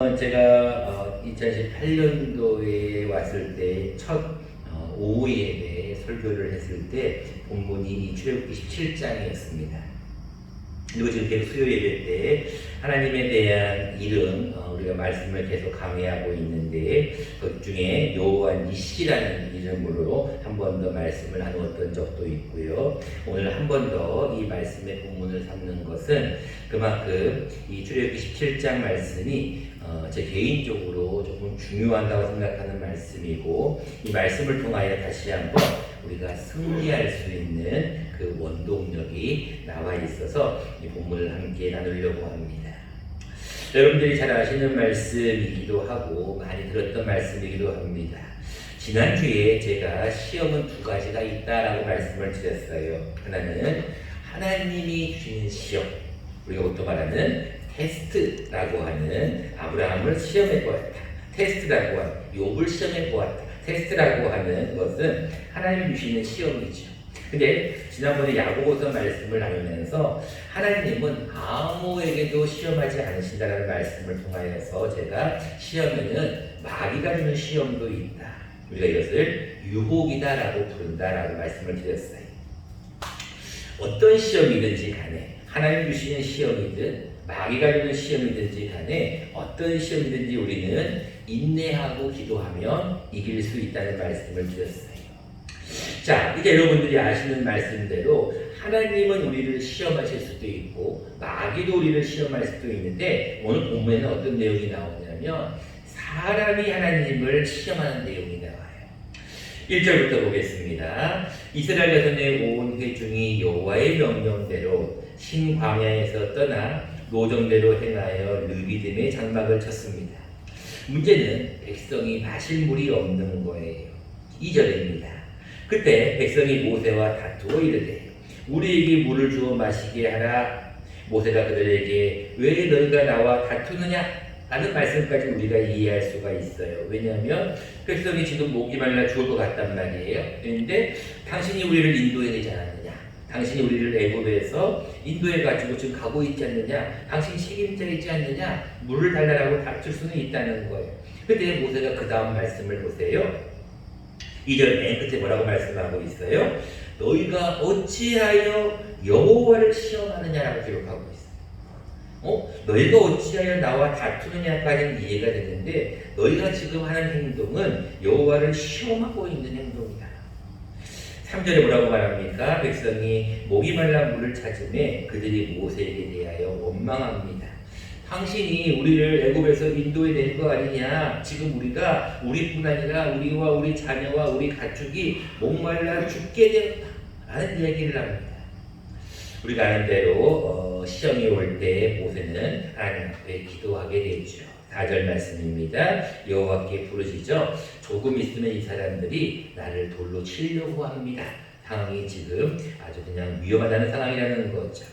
제가 2018년도에 왔을 때 첫 오후 예배 설교를 했을 때 본문이 출애굽기 17장이었습니다. 그리고 지금 계속 수요 예배 때 하나님에 대한 이름 우리가 말씀을 계속 강의하고 있는데 그 중에 여호와 니시라는 이름으로 한 번 더 말씀을 나누었던 적도 있고요. 오늘 한 번 더 이 말씀의 본문을 삼는 것은 그만큼 이 출애굽기 17장 말씀이 제 개인적으로 조금 중요하다고 생각하는 말씀이고, 이 말씀을 통하여 다시 한번 우리가 승리할 수 있는 그 원동력이 나와 있어서 이 본문을 함께 나누려고 합니다. 여러분들이 잘 아시는 말씀이기도 하고 많이 들었던 말씀이기도 합니다. 지난주에 제가 시험은 두 가지가 있다라고 말씀을 드렸어요. 하나는 하나님이 주시는 시험, 우리가 보통 말하는 테스트라고 하는 아브라함을 시험해 보았다. 테스트라고 하는 욥을 시험해 보았다. 테스트라고 하는 것은 하나님이 주시는 시험이죠. 근데 지난번에 야고보서 말씀을 나누면서 하나님은 아무에게도 시험하지 않으신다는 말씀을 통하여서 제가 시험에는 마귀가 주는 시험도 있다. 우리가 이것을 유혹이다라고 부른다라고 말씀을 드렸어요. 어떤 시험이든지 간에 하나님 주시는 시험이든 마귀가 주는 시험이든지 간에 어떤 시험이든지 우리는 인내하고 기도하면 이길 수 있다는 말씀을 드렸어요. 자, 이제 여러분들이 아시는 말씀대로 하나님은 우리를 시험하실 수도 있고 마귀도 우리를 시험할 수도 있는데, 오늘 본문에는 어떤 내용이 나오냐면 사람이 하나님을 시험하는 내용이 나와요. 1절부터 보겠습니다. 이스라엘 자손의 온 회중이 여호와의 명령대로 신광야에서 떠나 노정대로 행하여 르비딤의 장막을 쳤습니다. 문제는 백성이 마실 물이 없는 거예요. 2절입니다. 그때 백성이 모세와 다투어 이르되 우리에게 물을 주어 마시게 하라. 모세가 그들에게 왜 너희가 나와 다투느냐? 라는 말씀까지 우리가 이해할 수가 있어요. 왜냐하면 백성이 지금 목이 말라 죽을 것 같단 말이에요. 그런데 당신이 우리를 인도해야 되지 않았느냐? 당신이 우리를 애굽에서 인도해가지고 지금 가고 있지 않느냐? 당신이 책임자이지 않느냐? 물을 달라고 다툴 수는 있다는 거예요. 근데 모세가 그 다음 말씀을 보세요. 2절 맨 끝에 뭐라고 말씀하고 있어요? 너희가 어찌하여 여호와를 시험하느냐라고 기록하고 있어요. 너희가 어찌하여 나와 다투느냐까지는 이해가 되는데, 너희가 지금 하는 행동은 여호와를 시험하고 있는 행동이다. 3절에 뭐라고 말합니까? 백성이 목이 말라 물을 찾음에 그들이 모세에게 대하여 원망합니다. 당신이 우리를 애굽에서 인도해 낸 거 아니냐? 지금 우리가 우리뿐 아니라 우리와 우리 자녀와 우리 가축이 목말라 죽게 되었다 라는 이야기를 합니다. 우리가 아는 대로 시험이 올 때 모세는 하나님 앞에 기도하게 되죠. 4절 말씀입니다. 여호와께 부르시죠. 조금 있으면 이 사람들이 나를 돌로 치려고 합니다. 상황이 지금 아주 그냥 위험하다는 상황이라는 거죠.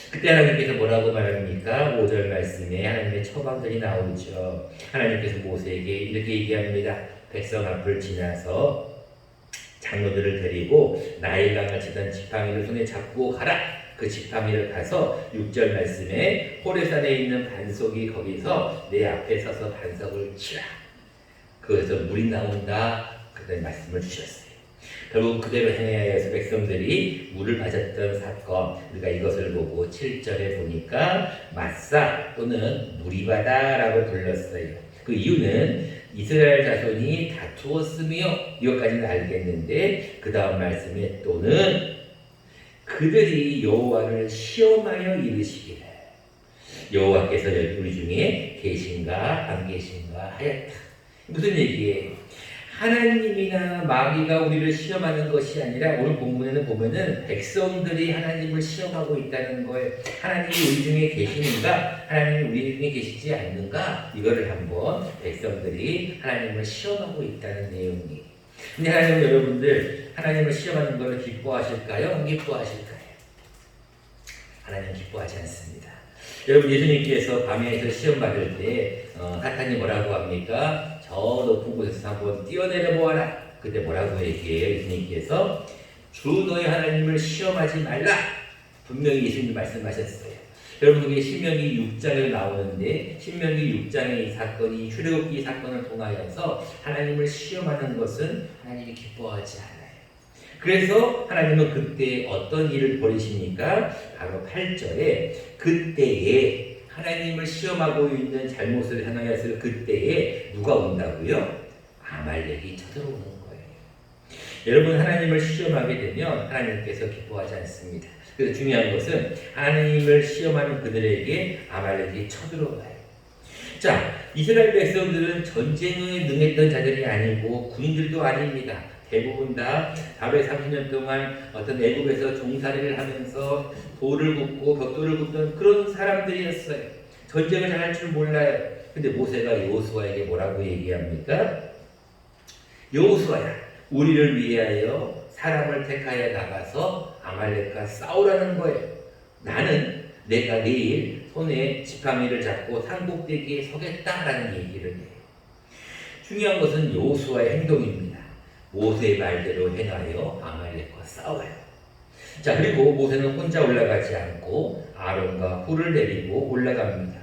그때 하나님께서 뭐라고 말합니까? 5절 말씀에 하나님의 처방전이 나오죠. 하나님께서 모세에게 이렇게 얘기합니다. 백성 앞을 지나서 장로들을 데리고 나일강을 치던 지팡이를 손에 잡고 가라. 그 지팡이를 가서 6절 말씀에 호레산에 있는 반석이 거기서 내 앞에 서서 반석을 치라. 거기서 물이 나온다. 그런 말씀을 주셨어요. 결국 그대로 행해야 해서 백성들이 물을 맞았던 사건, 우리가 이것을 보고 7절에 보니까 마사 또는 무리바다라고 불렀어요. 그 이유는 이스라엘 자손이 다투었으며, 이것까지는 알겠는데 그 다음 말씀에 또는 그들이 여호와를 시험하여 이르시기를 여호와께서 우리 중에 계신가 안 계신가 하였다. 무슨 얘기예요? 하나님이나 마귀가 우리를 시험하는 것이 아니라 오늘 본문에는 보면은 백성들이 하나님을 시험하고 있다는 거예요. 하나님이 우리 중에 계시는가? 하나님이 우리 중에 계시지 않는가? 이거를 한번 백성들이 하나님을 시험하고 있다는 내용이에요. 근데 하나님은 여러분들 하나님을 시험하는 것을 기뻐하실까요? 안 기뻐하실까요? 하나님은 기뻐하지 않습니다. 여러분, 예수님께서 밤에서 시험 받을 때 사탄이 뭐라고 합니까? 저 높은 곳에서 한번 뛰어내려 보아라. 그때 뭐라고 얘기해요? 예수님께서 주 너희 하나님을 시험하지 말라. 분명히 예수님 말씀하셨어요. 여러분 그게 신명기 6장에 나오는데 신명기 6장의 이 사건이 출애굽기 사건을 통하여서 하나님을 시험하는 것은 하나님이 기뻐하지 않아요. 그래서 하나님은 그때 어떤 일을 벌이십니까? 바로 8절에 그때에 하나님을 시험하고 있는 잘못을 행하였을 그때에 누가 온다고요? 아말렉이 쳐들어오는 거예요. 여러분 하나님을 시험하게 되면 하나님께서 기뻐하지 않습니다. 그래서 중요한 것은 하나님을 시험하는 그들에게 아말렉이 쳐들어와요. 자, 이스라엘 백성들은 전쟁에 능했던 자들이 아니고 군인들도 아닙니다. 대부분 다 430년 동안 어떤 애국에서 종살이를 하면서 돌을 굽고 벽돌을 굽던 그런 사람들이었어요. 전쟁을 잘 할 줄 몰라요. 근데 모세가 여호수아에게 뭐라고 얘기합니까? 여호수아야, 우리를 위하여 사람을 택하여 나가서 아말렉과 싸우라는 거예요. 나는 내가 내일 손에 지팡이를 잡고 산꼭대기에 서겠다라는 얘기를 해요. 중요한 것은 여호수아의 행동입니다. 모세의 말대로 행하여 아말렉과 싸워요. 자, 그리고 모세는 혼자 올라가지 않고 아론과 훌을 데리고 올라갑니다.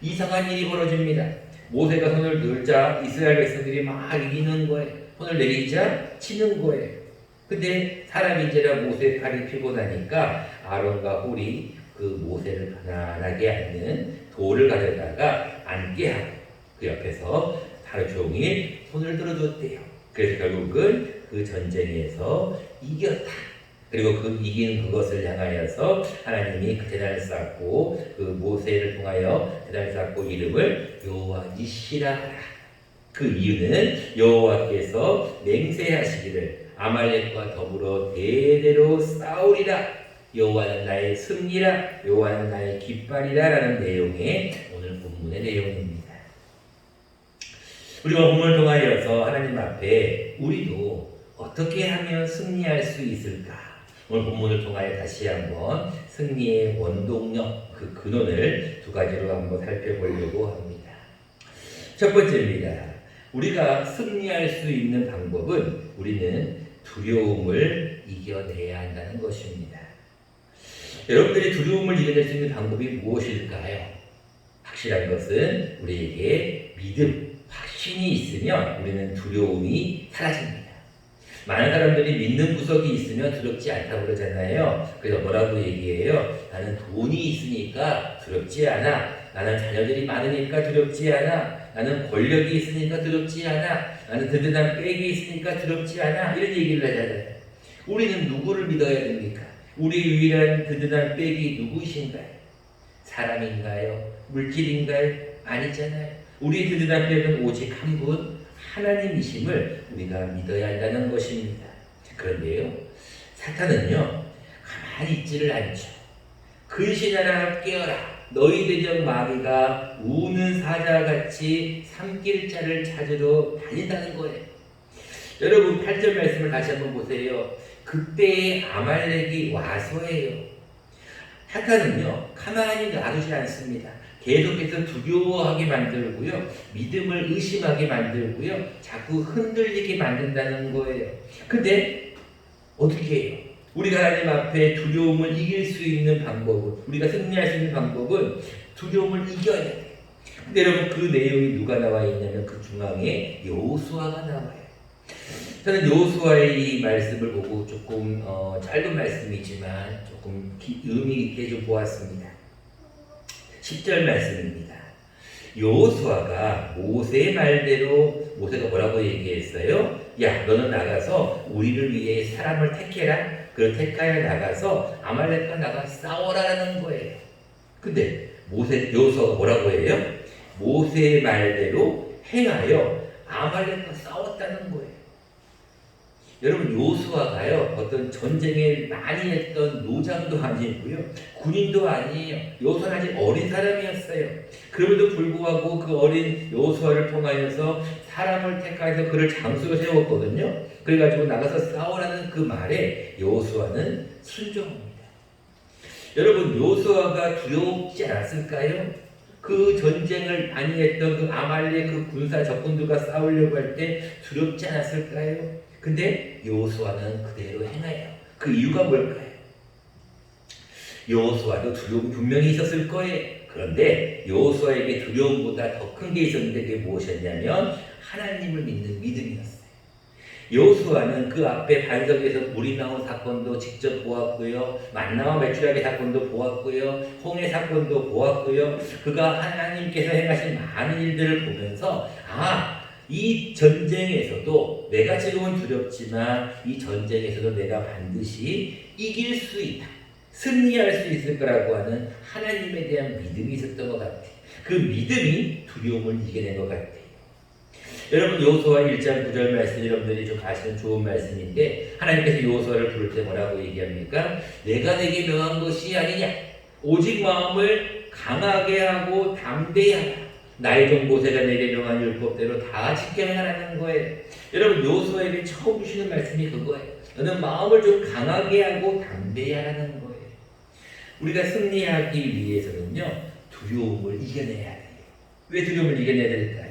이상한 일이 벌어집니다. 모세가 손을 들자 이스라엘 백성들이 막 이기는 거예요. 손을 내리자 치는 거예요. 근데 사람인지라 모세의 팔이 피곤하니까 아론과 훌이 그 모세를 편안하게 앉는 돌을 가져다가 앉게 하고 그 옆에서 하루 종일 손을 들어줬대요. 그래서 결국은 그 전쟁에서 이겼다. 그리고 그 이긴 그것을 향하여서 하나님이 그 대단을 쌓고 그 모세를 통하여 대단을 쌓고 이름을 여호와 니시라 하라. 그 이유는 여호와께서 맹세하시기를 아말렉과 더불어 대대로 싸우리라. 여호와는 나의 승리라. 여호와는 나의 깃발이라 라는 내용의 오늘 본문의 내용입니다. 우리가 본문을 통하여서 하나님 앞에 우리도 어떻게 하면 승리할 수 있을까? 오늘 본문을 통하여 다시 한번 승리의 원동력, 그 근원을 두 가지로 한번 살펴보려고 합니다. 첫 번째입니다. 우리가 승리할 수 있는 방법은 우리는 두려움을 이겨내야 한다는 것입니다. 여러분들이 두려움을 이겨낼 수 있는 방법이 무엇일까요? 확실한 것은 우리에게 믿음, 확신이 있으면 우리는 두려움이 사라집니다. 많은 사람들이 믿는 구석이 있으면 두렵지 않다고 그러잖아요. 그래서 뭐라고 얘기해요? 나는 돈이 있으니까 두렵지 않아. 나는 자녀들이 많으니까 두렵지 않아. 나는 권력이 있으니까 두렵지 않아. 나는 든든한 백이 있으니까 두렵지 않아. 이런 얘기를 하잖아요. 우리는 누구를 믿어야 됩니까? 우리 유일한 든든한 백이 누구이신가요? 사람인가요? 물질인가요? 아니잖아요. 우리 든든한 백은 오직 한 분, 하나님이심을 우리가 믿어야 한다는 것입니다. 그런데요, 사탄은요, 가만히 있지를 않죠. 근신하라 깨어라. 너희 대적 마귀가 우는 사자같이 삼킬자를 찾으러 다닌다는 거예요. 여러분 8절 말씀을 다시 한번 보세요. 그때의 아말렉이 와서예요. 사탄은요, 가만히 놔두지 않습니다. 계속해서 두려워하게 만들고요, 믿음을 의심하게 만들고요, 자꾸 흔들리게 만든다는 거예요. 근데 어떻게 해요? 우리가 하나님 앞에 두려움을 이길 수 있는 방법은, 우리가 승리할 수 있는 방법은 두려움을 이겨야 돼요. 근데 여러분 그 내용이 누가 나와 있냐면 그 중앙에 여호수아가 나와요. 저는 여호수아의 이 말씀을 보고 조금 짧은 말씀이지만 조금 의미 있게 좀 보았습니다. 10절 말씀입니다. 여호수아가 모세의 말대로, 모세가 뭐라고 얘기했어요? 야, 너는 나가서 우리를 위해 사람을 택해라. 그 택하여 나가서 아말렉과 나가 싸워라라는 거예요. 근데 여호수아가 뭐라고 해요? 모세의 말대로 행하여 아말렉과 싸웠다는 거예요. 여러분 여호수아가요, 어떤 전쟁에 많이 했던 노장도 아니고요, 군인도 아니에요. 여호수아는 아직 어린 사람이었어요. 그럼에도 불구하고 그 어린 여호수아를 통하여서 사람을 택하여서 그를 장수로 세웠거든요. 그래가지고 나가서 싸우라는 그 말에 여호수아는 순종합니다. 여러분 여호수아가 두렵지 않았을까요? 그 전쟁을 많이 했던 그 아말렉 그 군사 적군들과 싸우려고 할 때 두렵지 않았을까요? 근데 여호수아는 그대로 행해요. 그 이유가 뭘까요? 여호수아도 두려움이 분명히 있었을 거예요. 그런데 여호수아에게 두려움보다 더 큰 게 있었는데 그게 무엇이었냐면 하나님을 믿는 믿음이었어요. 여호수아는 그 앞에 반석에서 물이 나온 사건도 직접 보았고요. 만나와 메추라기 사건도 보았고요. 홍해 사건도 보았고요. 그가 하나님께서 행하신 많은 일들을 보면서 이 전쟁에서도 내가 지금은 두렵지만 이 전쟁에서도 내가 반드시 이길 수 있다. 승리할 수 있을 거라고 하는 하나님에 대한 믿음이 있었던 것 같아요. 그 믿음이 두려움을 이겨낸 것 같아요. 여러분 여호수아 1장 9절 말씀 여러분들이 좀 아시는 좋은 말씀인데 하나님께서 여호수아를 부를 때 뭐라고 얘기합니까? 내가 내게 명한 것이 아니냐 오직 마음을 강하게 하고 담대히 하라 나의 종 모세가 내게 명한 율법대로 다 지켜 행하라는 거예요. 여러분 여호수아에게 처음 주시는 말씀이 그거예요. 너는 마음을 좀 강하게 하고 담대히 하라는 거예요. 우리가 승리하기 위해서는요 두려움을 이겨내야 돼요. 왜 두려움을 이겨내야 될까요?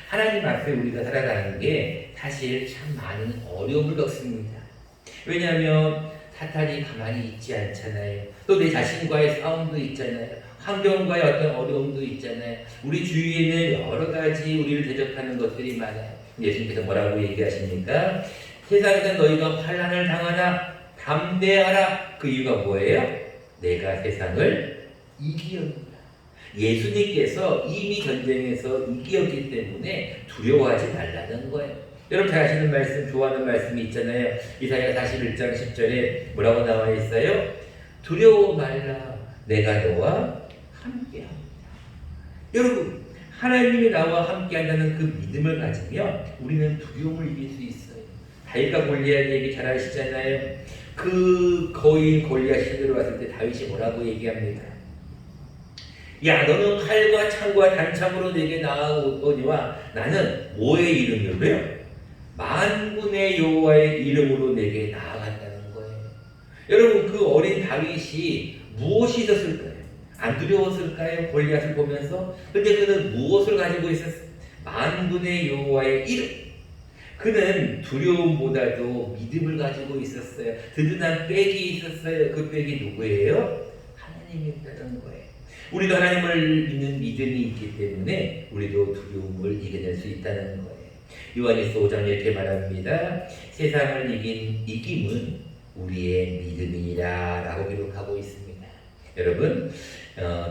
하나님 앞에 우리가 살아가는 게 사실 참 많은 어려움을 겪습니다. 왜냐하면 사탄이 가만히 있지 않잖아요. 또 내 자신과의 싸움도 있잖아요. 환경과의 어떤 어려움도 있잖아요. 우리 주위에는 여러 가지 우리를 대적하는 것들이 많아요. 예수님께서 뭐라고 얘기하십니까? 세상에서 너희가 환난을 당하나 담대하라. 그 이유가 뭐예요? 내가 세상을 이기었노라. 예수님께서 이미 전쟁에서 이기었기 때문에 두려워하지 말라는 거예요. 여러분 잘 아시는 말씀, 좋아하는 말씀이 있잖아요. 이사야 41장 10절에 뭐라고 나와 있어요? 두려워 말라. 내가 너와 함께합니다. 여러분 하나님이 나와 함께한다는 그 믿음을 가지면 우리는 두려움을 이길 수 있어요. 다윗과 골리앗 얘기 잘 아시잖아요. 그 거인 골리앗이 들어왔을 때 다윗이 뭐라고 얘기합니까? 야 너는 칼과 창과 단창으로 내게 나아오거니와 나는 뭐의 이름으로요? 만군의 여호와의 이름으로 내게 나아간다는 거예요. 여러분 그 어린 다윗이 무엇이 있었을까요? 안 두려웠을까요? 골리앗을 보면서. 근데 그는 무엇을 가지고 있었어요? 만군의 여호와의 이름. 그는 두려움보다도 믿음을 가지고 있었어요. 든든한 백이 있었어요. 그 백이 누구예요? 하나님이었다는 거예요. 우리도 하나님을 믿는 믿음이 있기 때문에 우리도 두려움을 이겨낼 수 있다는 거예요. 요한일서 5장 이렇게 말합니다. 세상을 이긴 이김은 우리의 믿음이니라 라고 기록하고 있습니다. 여러분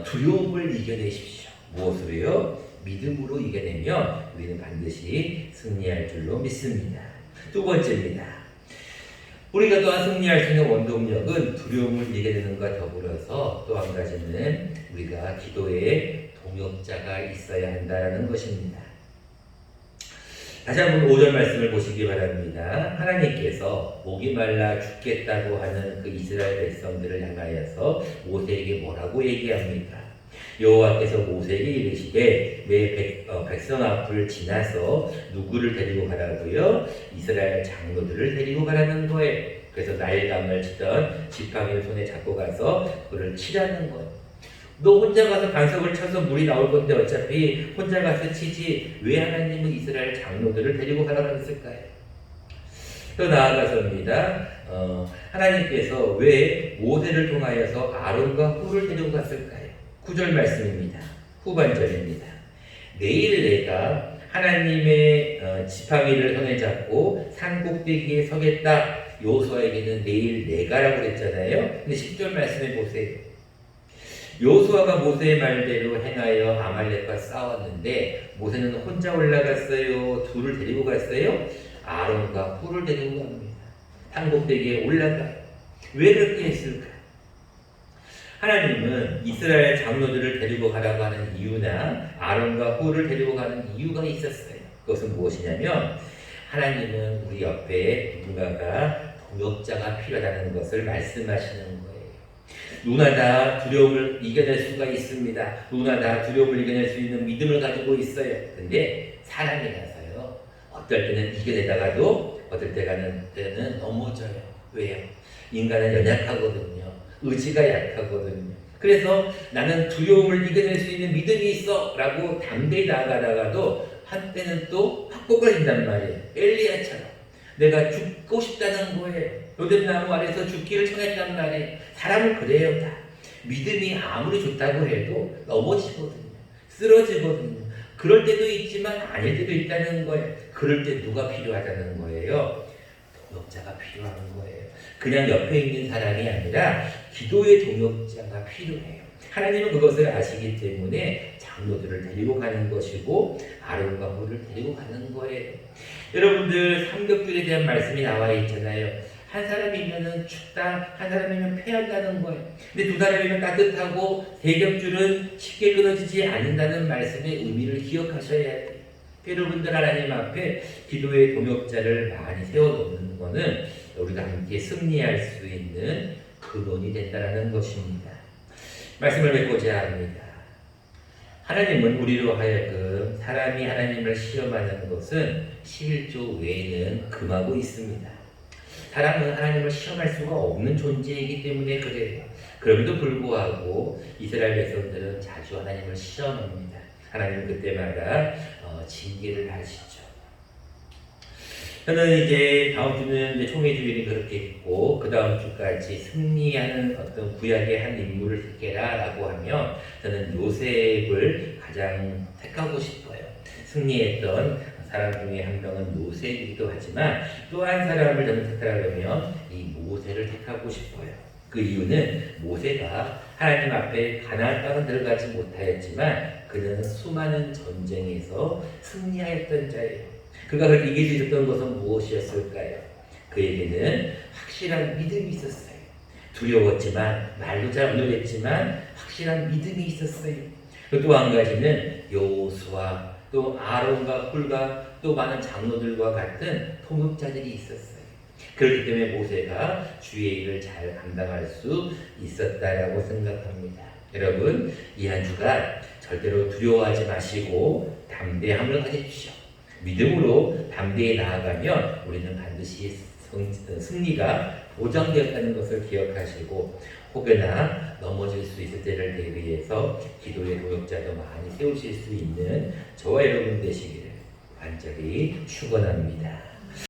두려움을 이겨내십시오. 무엇으로요? 믿음으로 이겨내면 우리는 반드시 승리할 줄로 믿습니다. 두 번째입니다. 우리가 또한 승리할 수 있는 원동력은 두려움을 이겨내는 것과 더불어서 또 한 가지는 우리가 기도에 동역자가 있어야 한다는 것입니다. 다시 한번 5절 말씀을 보시기 바랍니다. 하나님께서 목이 말라 죽겠다고 하는 그 이스라엘 백성들을 향하여서 모세에게 뭐라고 얘기합니까? 여호와께서 모세에게 이르시되 내 백성 앞을 지나서 누구를 데리고 가라고요? 이스라엘 장로들을 데리고 가라는 거예요. 그래서 나일강을 치던 지팡이를 손에 잡고 가서 그를 치라는 거예요. 너 혼자 가서 반석을 쳐서 물이 나올 건데 어차피 혼자 가서 치지 왜 하나님은 이스라엘 장로들을 데리고 가라고 했을까요? 또 나아가서입니다. 하나님께서 왜 모세를 통하여서 아론과 훌을 데리고 갔을까요? 9절 말씀입니다. 후반절입니다. 내일 내가 하나님의 지팡이를 손에 잡고 산 꼭대기에 서겠다. 여호수아에게는 내일 내가라고 그랬잖아요. 근데 10절 말씀해 보세요. 여호수아가 모세의 말대로 행하여 아말렉과 싸웠는데 모세는 혼자 올라갔어요? 둘을 데리고 갔어요? 아론과 훌을 데리고 갑니다. 산 꼭대기에 올라가요. 왜 그렇게 했을까? 하나님은 이스라엘 장로들을 데리고 가라고 하는 이유나 아론과 훌을 데리고 가는 이유가 있었어요. 그것은 무엇이냐면 하나님은 우리 옆에 누군가가 동역자가 필요하다는 것을 말씀하시는 거예요. 누구나 다 두려움을 이겨낼 수가 있습니다. 누구나 다 두려움을 이겨낼 수 있는 믿음을 가지고 있어요. 근데 사람이라서요. 어떨 때는 이겨내다가도 어떨 때는 넘어져요. 왜요? 인간은 연약하거든요. 의지가 약하거든요. 그래서 나는 두려움을 이겨낼 수 있는 믿음이 있어 라고 담대히 나아가다가도 한때는 또 확 꼬꾸라진단 말이에요. 엘리야처럼 내가 죽고 싶다는 거예요. 로뎀나무 아래서 죽기를 청했단 말이에요. 사람은 그래요. 다 믿음이 아무리 좋다고 해도 넘어지거든요. 쓰러지거든요. 그럴 때도 있지만 아닐 때도 있다는 거예요. 그럴 때 누가 필요하다는 거예요? 동역자가 필요한 거예요. 그냥 옆에 있는 사람이 아니라 기도의 동역자가 필요해요. 하나님은 그것을 아시기 때문에 장로들을 데리고 가는 것이고 아론과 홀을 데리고 가는 거예요. 여러분들 삼겹줄에 대한 말씀이 나와 있잖아요. 한 사람이면 춥다, 한 사람이면 패한다는 거예요. 근데 두 사람이면 따뜻하고 대겹줄은 쉽게 끊어지지 않는다는 말씀의 의미를 기억하셔야 돼요. 여러분들 하나님 앞에 기도의 동역자를 많이 세워놓는 것은 우리가 함께 승리할 수 있는 근원이 된다는 것입니다. 말씀을 맺고자 합니다. 하나님은 우리로 하여금 사람이 하나님을 시험하는 것은 11조 외에는 금하고 있습니다. 사람은 하나님을 시험할 수가 없는 존재이기 때문에 그래요. 그럼에도 불구하고 이스라엘 백성들은 자주 하나님을 시험합니다. 하나님은 그때마다 징계를 하시죠. 저는 이제 다음 주는 이제 총회주일이 그렇게 있고 그 다음 주까지 승리하는 어떤 구약의 한 인물을 택해라라고 하면 저는 요셉을 가장 택하고 싶어요. 승리했던 사람 중에 한 명은 요셉이기도 하지만 또 한 사람을 저는 택하려면 이 모세를 택하고 싶어요. 그 이유는 모세가 하나님 앞에 가나안 땅은 들어가지 못하였지만 그는 수많은 전쟁에서 승리하였던 자예요. 그가 그렇게 이길 수 있었던 것은 무엇이었을까요? 그에게는 확실한 믿음이 있었어요. 두려웠지만 말도 잘 못했지만 확실한 믿음이 있었어요. 또 한 가지는 여호수아 또 아론과 훌과 또 많은 장로들과 같은 통역자들이 있었어요. 그렇기 때문에 모세가 주의 일을 잘 감당할 수 있었다라고 생각합니다. 여러분, 이 한 주간 절대로 두려워하지 마시고 담대함을 가지십시오. 믿음으로 담대히 나아가면 우리는 반드시 승리가 보장되었다는 것을 기억하시고 혹여나 넘어질 수 있을 때를 대비해서 기도의 동역자도 많이 세우실 수 있는 저와 여러분 되시기를 간절히 축원합니다.